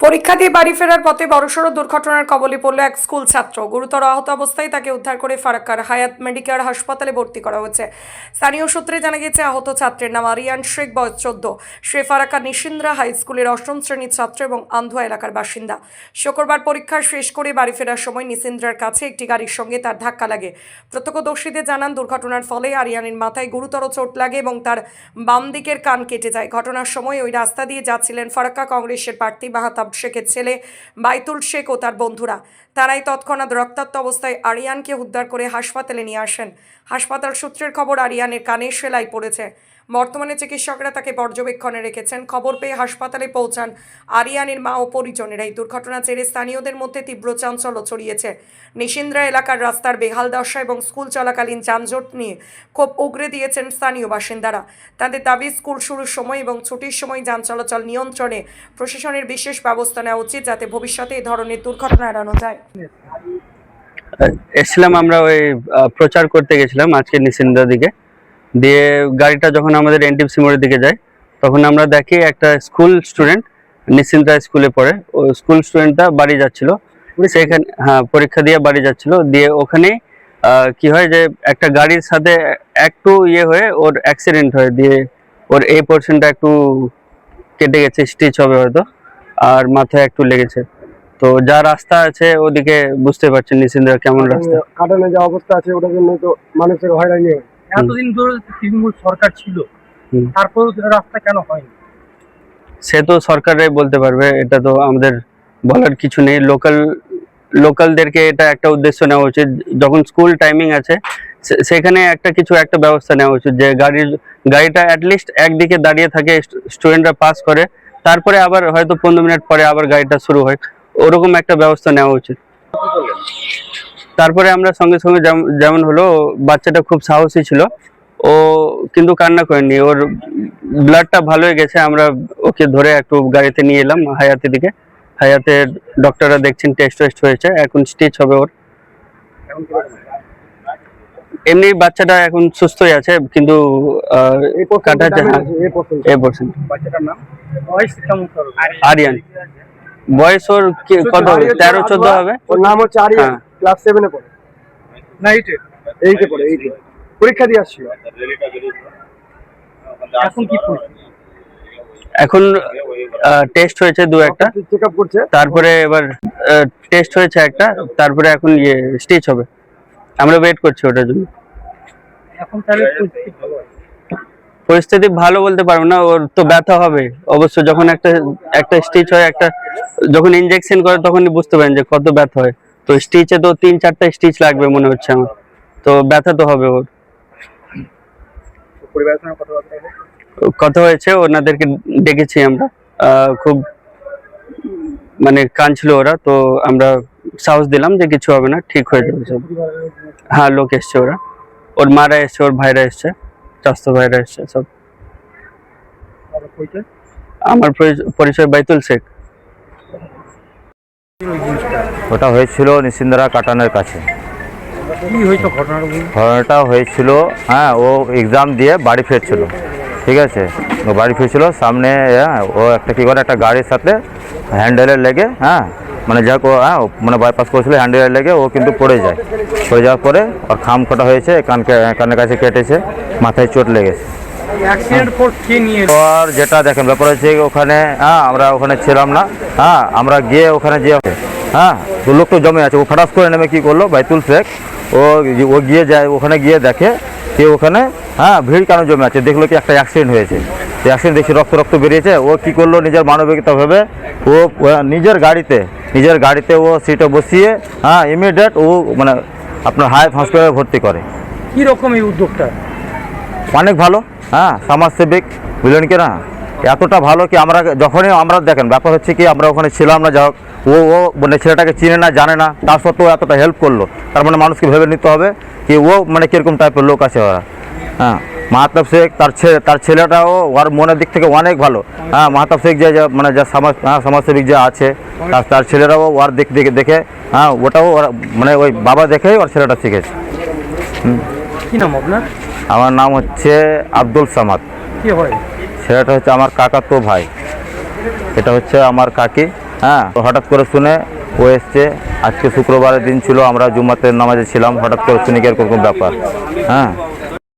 পরীক্ষা দিয়ে বাড়ি ফেরার পথে বড়সড় দুর্ঘটনার কবলে পড়ল এক স্কুল ছাত্র। গুরুতর আহত অবস্থায় তাকে উদ্ধার করে ফারাক্কার হায়াত মেডিকেল হাসপাতালে ভর্তি করা হয়েছে। স্থানীয় সূত্রে জানা গেছে আহত ছাত্রের নাম আরিয়ান শেখ, বয়স 14। সে ফারাক্কা নিশিন্দ্রা হাই স্কুলের 8ম শ্রেণীর ছাত্র এবং আন্ধুয়া এলাকার বাসিন্দা। শুক্রবার পরীক্ষা শেষ করে বাড়ি ফেরার সময় নিশিন্দ্রার কাছে একটি গাড়ির সঙ্গে তার ধাক্কা লাগে। প্রত্যক্ষদর্শীদের জানান দুর্ঘটনার ফলে আরিয়ানের মাথায় গুরুতর চোট লাগে এবং তার বাম দিকের কান কেটে যায়। ঘটনার সময় ওই রাস্তা দিয়ে যাচ্ছিলেন ফারাক্কা কংগ্রেসের প্রার্থী মাহাতাব শেখের ছেলে বাইতুল শেখ ও তার বন্ধুরা। তারাই তৎক্ষণাৎ রক্তাক্ত অবস্থায় আরিয়ানকে উদ্ধার করে হাসপাতালে নিয়ে আসেন। হাসপাতাল সূত্রের খবর, আরিয়ানের কানে সেলাই পড়েছে। বর্তমানে চিকিৎসকরা তাকে পর্যবেক্ষণে রেখেছেন। খবর পেয়ে হাসপাতালে পৌঁছান আরিয়ানের মা ও পরিজনেরা। এই দুর্ঘটনা জেরে স্থানীয়দের মধ্যে তীব্র চাঞ্চল্য ছড়িয়েছে। নিশিন্দ্রা এলাকার রাস্তার বেহাল দশা এবং স্কুল চলাকালীন যানজট নিয়ে ক্ষোভ উগরে দিয়েছেন স্থানীয় বাসিন্দারা। তাদের দাবি, স্কুল শুরুর সময় এবং ছুটির সময় যান চলাচল নিয়ন্ত্রণে প্রশাসনের বিশেষ ব্যবস্থা নেওয়া উচিত, যাতে ভবিষ্যতে এই ধরনের দুর্ঘটনা এড়ানো যায়। এসছিলাম আমরা ওই প্রচার করতে গেছিলাম আজকে নিশিন্দ্রার দিকে। দিয়ে গাড়িটা যখন আমাদের এনটিপিসি মোড়ের দিকে যায়, তখন আমরা দেখি একটা স্কুল স্টুডেন্ট নিশিন্দ্রা স্কুলে পড়ে, ও স্কুল স্টুডেন্টটা বাড়ি যাচ্ছিল। সেখানে পরীক্ষা দিয়ে বাড়ি যাচ্ছিল। দিয়ে ওখানে কি হয় যে একটা গাড়ির সাথে একটু হয়ে ওর অ্যাক্সিডেন্ট হয়। দিয়ে ওর এই পোর্শনটা একটু কেটে গেছে, স্টিচ হবে হয়তো, আর মাথায় একটু লেগেছে। তো যা রাস্তা আছে ওদিকে বুঝতে পারছেন নিশিন্দ্রা কেমন রাস্তা, কাটানো যে অবস্থা আছে, ওটার জন্য তো মানুষের হয়রানি হয়। এতদিন ধরে তৃণমূল সরকার ছিল, তারপরেও রাস্তা কেন হয়নি? সে তো সরকারই বলতে পারবে, এটা তো আমাদের বলার কিছু নেই। লোকালদেরকে এটা একটা উদ্দেশ্য নেওয়া উচিত, যখন স্কুল টাইমিং আছে সেখানে একটা ব্যবস্থা নেওয়া উচিত, যে গাড়িটা অ্যাটলিস্ট একদিকে দাঁড়িয়ে থাকে, স্টুডেন্টরা পাস করে, তারপরে আবার হয়তো 15 মিনিট পরে আবার গাড়িটা শুরু হয়, ওরকম একটা ব্যবস্থা নেওয়া উচিত। তারপরে আমরা সঙ্গে সঙ্গে যেমন হলো, বাচ্চাটা খুব সাহসী ছিল, ও কিন্তু কান্না করেনি, ওর ব্লাডটা ভালো হয়ে গেছে। আমরা ওকে ধরে একটু গাড়িতে নিয়ে এলাম হায়াতের দিকে। হায়াতের ডক্টররা দেখছেন, টেস্ট হয়েছে, এখন স্টিচ হবে ওর। এমনি বাচ্চাটা এখন সুস্থই আছে, কিন্তু কাটাচ্ছে আরিয়ান। বয়স ওর কত হবে? 13-14 হবে। ওর নাম হচ্ছে আরিয়ান, ক্লাস 7 এ পড়ে না 8 এ পড়ে। পরীক্ষা দিয়ে আসছিল। এখন কি এখন টেস্ট হয়েছে একটা, চেকআপ করছে। তারপরে এবার টেস্ট হয়েছে একটা, তারপরে এখন স্টিচ হবে। আমরা ওয়েট করছি ওটার জন্য। এখন তাহলে পরিস্থিতি ভালো বলতে পারবো না, ওর তো ব্যথা হবে অবশ্য। যখন একটা স্টিচ হয়, যখন ইনজেকশন করে তখনই বুঝতে পারেন যে কত ব্যথা হয়। তো স্টিচে তো 3-4টা স্টিচ লাগবে মনে হচ্ছে আমার, তো ব্যথা তো হবে ওর। কথা হয়েছে, ওনাদেরকে ডেকেছি আমরা। খুব মানে কাঁদছিল ওরা, তো আমরা সাহস দিলাম যে কিছু হবে না, ঠিক হয়ে যাবে সব। হ্যাঁ, লোক এসছে, ওর মারা এসছে, ওর ভাইরা এসছে, চাস্তো ভাইরা এসছে সব। আমার পরিচয় বাইতুল শেখ। ওটা হয়েছিল নিশিন্দ্রা কাটানের কাছে। কি হয়েছে ঘটনাটা হয়েছিল, ও এক্সাম দিয়ে বাড়ি ফিরছিল, ঠিক আছে। ও বাড়ি ফিরছিল, সামনে ও একটা গাড়ির সাথে হ্যান্ডেলে লেগে, মানে যাক ও মানে বাইপাস করেছিল, হ্যান্ডেলে লেগে ও কিন্তু পড়ে যাওয়ার পরে ওর খাম খোটা হয়েছে, কানের কাছে কেটেছে, মাথায় চোট লেগেছে। আর যেটা দেখেন ব্যাপার হচ্ছে, ওখানে আমরা ওখানে ছিলাম না, আমরা গিয়ে ওখানে তো লোক তো জমে আছে। ও ফটাস করে নেমে কি করলো, বাইতুল শেখ ও ওখানে গিয়ে দেখে যে ওখানে ভিড় কেন জমে আছে, দেখলো কি একটা অ্যাক্সিডেন্ট হয়েছে। অ্যাক্সিডেন্ট দেখছি রক্ত বেরিয়েছে। ও কি করলো, নিজের মানবিকতা ভেবে ও নিজের গাড়িতে ও সিটে বসিয়ে ইমিডিয়েট ও মানে আপনার হায়াত হসপিটালে ভর্তি করে। কি রকম এই উদ্যোগটা? অনেক ভালো, সমাজসেবিক, বুঝলেন কি না, এতটা ভালো কি যখনই আমরা দেখেন ব্যাপার হচ্ছে কি, আমরা ওখানে ছিলাম না, যাই হোক ও মানে ছেলেটাকে চিনে না, জানে না, তার সত্ত্বেও এতটা হেল্প করলো। তার মানে মানুষকে ভেবে নিতে হবে কি ও মানে কীরকম টাইপের লোক আছে ওরা। মাহতাব শেখ তার ছেলেটাও ওর মনের দিক থেকে অনেক ভালো। মাহতাব শেখ যে মানে যা সমাজসেবিক যে আছে, তার ছেলেরাও ওর দিক দেখে ওটাও মানে ওই বাবা দেখেই ওর ছেলেটা শিখেছে। কি নাম আপনার? আমার নাম হচ্ছে আব্দুল সামাদ। কি হয়? ছেলেটা হচ্ছে আমার কাকাতো ভাই, এটা হচ্ছে আমার কাকি। হ্যাঁ, তো হঠাৎ করে শুনে ও এসছে। আজকে শুক্রবারের দিন ছিল, আমরা জুম্মাতের নামাজে ছিলাম, হঠাৎ করে শুনে কি এরকম ব্যাপার। হ্যাঁ,